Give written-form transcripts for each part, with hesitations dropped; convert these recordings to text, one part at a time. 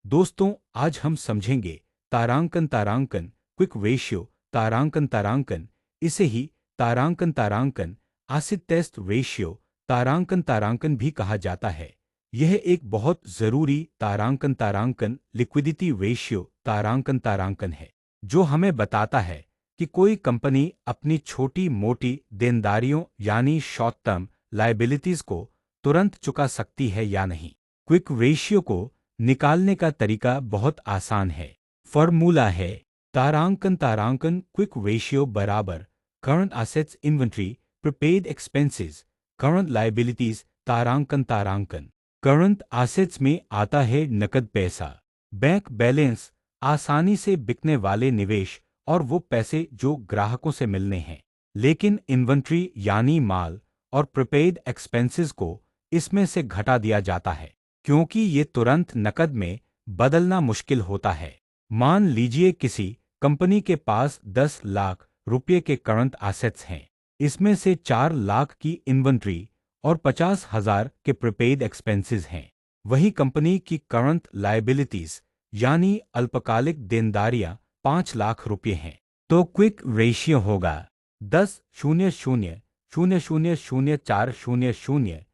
दोस्तों, आज हम समझेंगे तारांकन क्विक रेशियो तारांकन इसे ही तारांकन एसिड टेस्ट रेशियो तारांकन भी कहा जाता है। यह एक बहुत ज़रूरी तारांकन लिक्विडिटी रेशियो तारांकन है जो हमें बताता है कि कोई कंपनी अपनी छोटी मोटी देनदारियों यानी शॉर्ट टर्म लायबिलिटीज को तुरंत चुका सकती है या नहीं। क्विक रेशियो को निकालने का तरीका बहुत आसान है। फॉर्मूला है तारांकन क्विक रेशियो बराबर current assets inventory prepaid expenses current liabilities तारांकन। करंट एसेट्स में आता है नकद पैसा, बैंक बैलेंस, आसानी से बिकने वाले निवेश और वो पैसे जो ग्राहकों से मिलने हैं। लेकिन इन्वेंट्री यानी माल और प्रीपेड एक्सपेंसेस को इसमें से घटा दिया जाता है क्योंकि ये तुरंत नकद में बदलना मुश्किल होता है। मान लीजिए किसी कंपनी के पास 10 लाख रुपये के करंट एसेट्स हैं, इसमें से 4 लाख की इन्वेंट्री और 50,000 के प्रीपेड एक्सपेंसेस हैं। वही कंपनी की करंट लायबिलिटीज यानी अल्पकालिक देनदारियां 5 लाख रुपये हैं। तो क्विक रेशियो होगा 10 0 0 0 0 0 4 0 0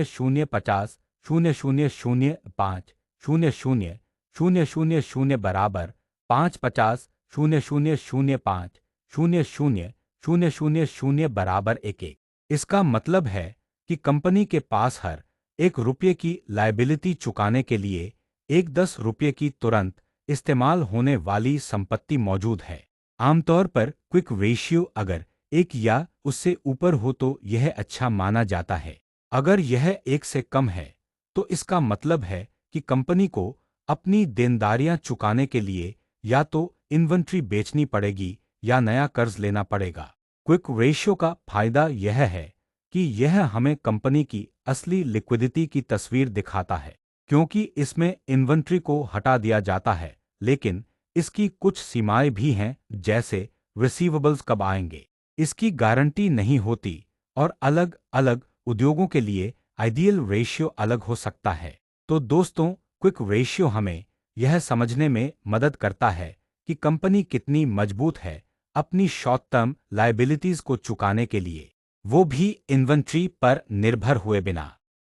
0 5 0 0 0 0 0 बराबर 5 50 0 0 0 0 0 0 बराबर 1 इसका मतलब है कि कंपनी के पास हर 1 रुपये की लायबिलिटी चुकाने के लिए 10 रुपये की तुरंत इस्तेमाल होने वाली संपत्ति मौजूद है। आमतौर पर क्विक रेशियो अगर 1 या उससे ऊपर हो तो यह अच्छा माना जाता है। अगर यह 1 से कम है तो इसका मतलब है कि कंपनी को अपनी देनदारियां चुकाने के लिए या तो इन्वेंट्री बेचनी पड़ेगी या नया कर्ज लेना पड़ेगा। क्विक रेशियो का फायदा यह है कि यह हमें कंपनी की असली लिक्विडिटी की तस्वीर दिखाता है क्योंकि इसमें इन्वेंट्री को हटा दिया जाता है, लेकिन इसकी कुछ सीमाएं भी हैं, जैसे रिसीवेबल्स कब आएंगे, इसकी गारंटी नहीं होती और अलग अलग उद्योगों के लिए आइडियल रेशियो अलग हो सकता है। तो दोस्तों, क्विक रेशियो हमें यह समझने में मदद करता है कि कंपनी कितनी मजबूत है अपनी शॉर्ट टर्म लायबिलिटीज को चुकाने के लिए, वो भी इन्वेंट्री पर निर्भर हुए बिना।